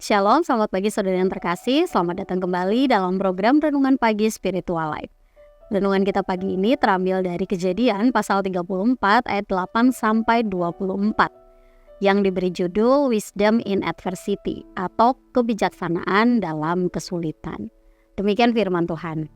Shalom, selamat pagi saudara yang terkasih. Selamat datang kembali dalam program Renungan Pagi Spiritual Life. Renungan kita pagi ini terambil dari Kejadian pasal 34 ayat 8 sampai 24 yang diberi judul Wisdom in Adversity atau kebijaksanaan dalam kesulitan. Demikian firman Tuhan.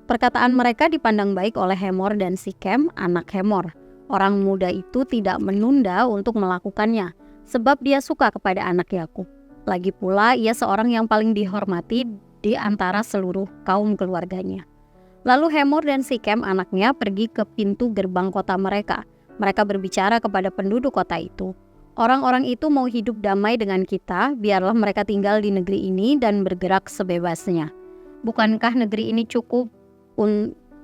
Perkataan mereka dipandang baik oleh Hemor dan Sikem, anak Hemor. Orang muda itu tidak menunda untuk melakukannya, sebab dia suka kepada anak Yakub. Lagi pula ia seorang yang paling dihormati di antara seluruh kaum keluarganya. Lalu Hemor dan Sikem anaknya pergi ke pintu gerbang kota mereka. Mereka berbicara kepada penduduk kota itu. Orang-orang itu mau hidup damai dengan kita, biarlah mereka tinggal di negeri ini dan bergerak sebebasnya. Bukankah negeri ini cukup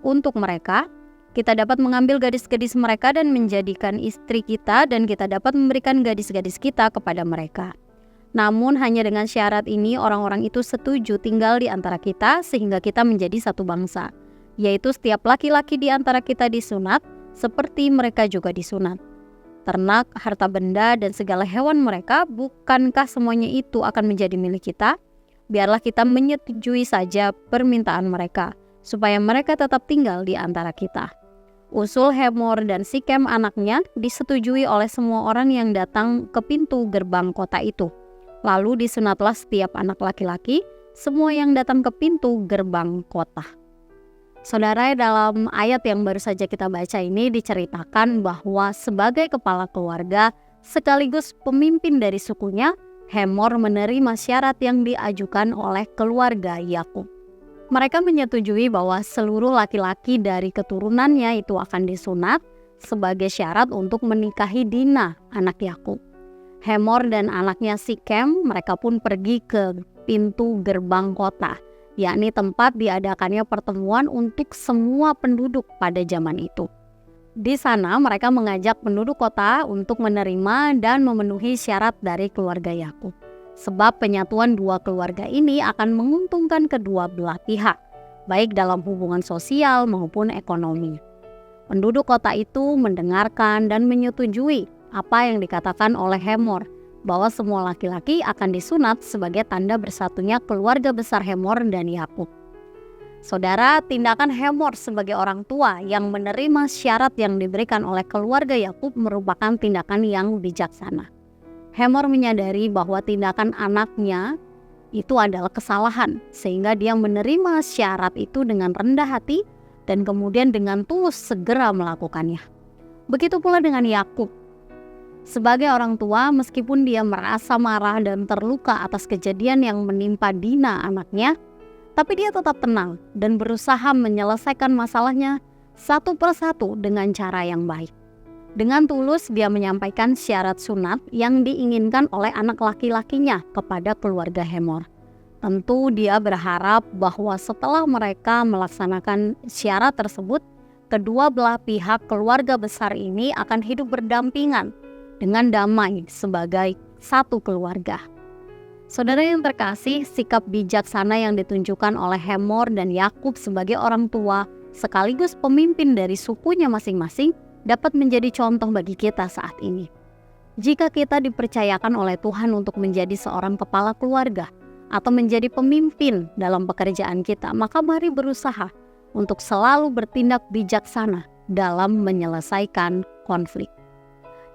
untuk mereka? Kita dapat mengambil gadis-gadis mereka dan menjadikan istri kita, dan kita dapat memberikan gadis-gadis kita kepada mereka. Namun hanya dengan syarat ini orang-orang itu setuju tinggal di antara kita sehingga kita menjadi satu bangsa, yaitu setiap laki-laki di antara kita disunat seperti mereka juga disunat. Ternak, harta benda, dan segala hewan mereka, bukankah semuanya itu akan menjadi milik kita? Biarlah kita menyetujui saja permintaan mereka, supaya mereka tetap tinggal di antara kita. Usul Hemor dan Sikem anaknya disetujui oleh semua orang yang datang ke pintu gerbang kota itu. Lalu disunatlah setiap anak laki-laki, semua yang datang ke pintu gerbang kota. Saudara, dalam ayat yang baru saja kita baca ini diceritakan bahwa sebagai kepala keluarga sekaligus pemimpin dari sukunya, Hemor menerima syarat yang diajukan oleh keluarga Yakub. Mereka menyetujui bahwa seluruh laki-laki dari keturunannya itu akan disunat sebagai syarat untuk menikahi Dina, anak Yakub. Hemor dan anaknya Sikem, mereka pun pergi ke pintu gerbang kota, yakni tempat diadakannya pertemuan untuk semua penduduk pada zaman itu. Di sana mereka mengajak penduduk kota untuk menerima dan memenuhi syarat dari keluarga Yakub. Sebab penyatuan dua keluarga ini akan menguntungkan kedua belah pihak, baik dalam hubungan sosial maupun ekonomi. Penduduk kota itu mendengarkan dan menyetujui apa yang dikatakan oleh Hemor, bahwa semua laki-laki akan disunat sebagai tanda bersatunya keluarga besar Hemor dan Yakub. Saudara, tindakan Hemor sebagai orang tua yang menerima syarat yang diberikan oleh keluarga Yakub merupakan tindakan yang bijaksana. Hemor menyadari bahwa tindakan anaknya itu adalah kesalahan, sehingga dia menerima syarat itu dengan rendah hati dan kemudian dengan tulus segera melakukannya. Begitu pula dengan Yakub. Sebagai orang tua, meskipun dia merasa marah dan terluka atas kejadian yang menimpa Dina anaknya, tapi dia tetap tenang dan berusaha menyelesaikan masalahnya satu persatu dengan cara yang baik. Dengan tulus dia menyampaikan syarat sunat yang diinginkan oleh anak laki-lakinya kepada keluarga Hemor. Tentu dia berharap bahwa setelah mereka melaksanakan syarat tersebut, kedua belah pihak keluarga besar ini akan hidup berdampingan dengan damai sebagai satu keluarga. Saudara yang terkasih, sikap bijaksana yang ditunjukkan oleh Hemor dan Yakub sebagai orang tua sekaligus pemimpin dari sukunya masing-masing dapat menjadi contoh bagi kita saat ini. Jika kita dipercayakan oleh Tuhan untuk menjadi seorang kepala keluarga atau menjadi pemimpin dalam pekerjaan kita, maka mari berusaha untuk selalu bertindak bijaksana dalam menyelesaikan konflik.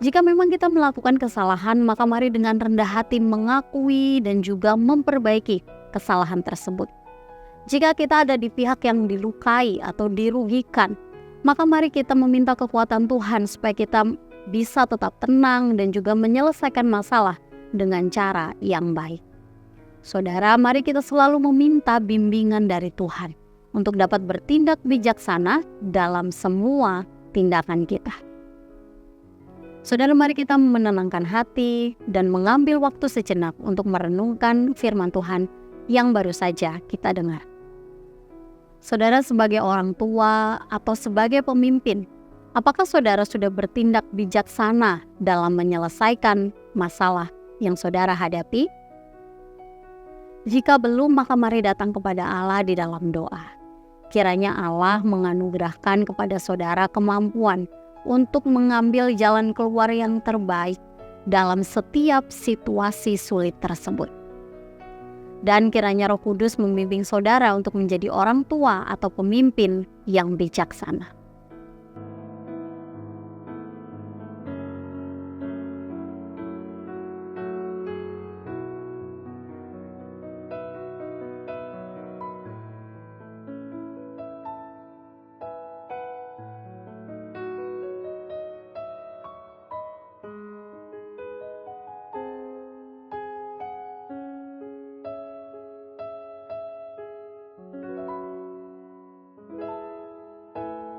Jika memang kita melakukan kesalahan, maka mari dengan rendah hati mengakui dan juga memperbaiki kesalahan tersebut. Jika kita ada di pihak yang dilukai atau dirugikan, maka mari kita meminta kekuatan Tuhan supaya kita bisa tetap tenang dan juga menyelesaikan masalah dengan cara yang baik. Saudara, mari kita selalu meminta bimbingan dari Tuhan untuk dapat bertindak bijaksana dalam semua tindakan kita. Saudara, mari kita menenangkan hati dan mengambil waktu sejenak untuk merenungkan firman Tuhan yang baru saja kita dengar. Saudara, sebagai orang tua atau sebagai pemimpin, apakah saudara sudah bertindak bijaksana dalam menyelesaikan masalah yang saudara hadapi? Jika belum, maka mari datang kepada Allah di dalam doa. Kiranya Allah menganugerahkan kepada saudara kemampuan untuk mengambil jalan keluar yang terbaik dalam setiap situasi sulit tersebut. Dan kiranya Roh Kudus membimbing saudara untuk menjadi orang tua atau pemimpin yang bijaksana.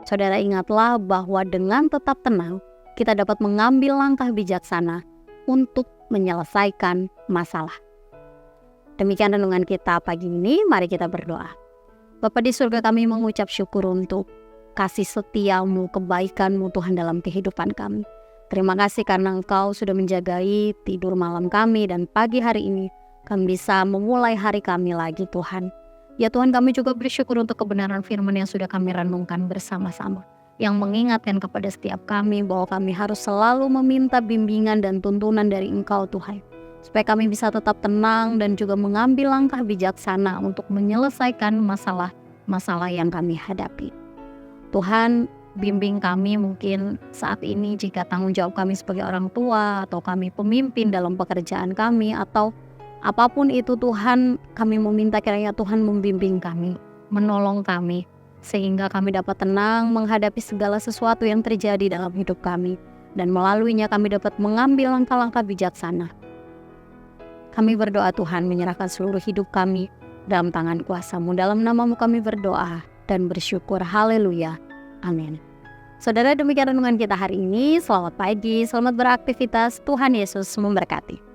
Saudara, ingatlah bahwa dengan tetap tenang, kita dapat mengambil langkah bijaksana untuk menyelesaikan masalah. Demikian renungan kita pagi ini, mari kita berdoa. Bapa di surga, kami mengucap syukur untuk kasih setiamu, kebaikanmu Tuhan dalam kehidupan kami. Terima kasih karena Engkau sudah menjagai tidur malam kami, dan pagi hari ini kami bisa memulai hari kami lagi Tuhan. Ya Tuhan, kami juga bersyukur untuk kebenaran firman yang sudah kami renungkan bersama-sama, yang mengingatkan kepada setiap kami bahwa kami harus selalu meminta bimbingan dan tuntunan dari Engkau Tuhan, supaya kami bisa tetap tenang dan juga mengambil langkah bijaksana untuk menyelesaikan masalah-masalah yang kami hadapi. Tuhan, bimbing kami mungkin saat ini jika tanggung jawab kami sebagai orang tua atau kami pemimpin dalam pekerjaan kami atau apapun itu Tuhan, kami meminta kiranya Tuhan membimbing kami, menolong kami, sehingga kami dapat tenang menghadapi segala sesuatu yang terjadi dalam hidup kami, dan melaluinya kami dapat mengambil langkah-langkah bijaksana. Kami berdoa Tuhan, menyerahkan seluruh hidup kami dalam tangan kuasa-Mu. Dalam nama-Mu kami berdoa dan bersyukur. Haleluya. Amin. Saudara, demikian renungan kita hari ini. Selamat pagi, selamat beraktivitas. Tuhan Yesus memberkati.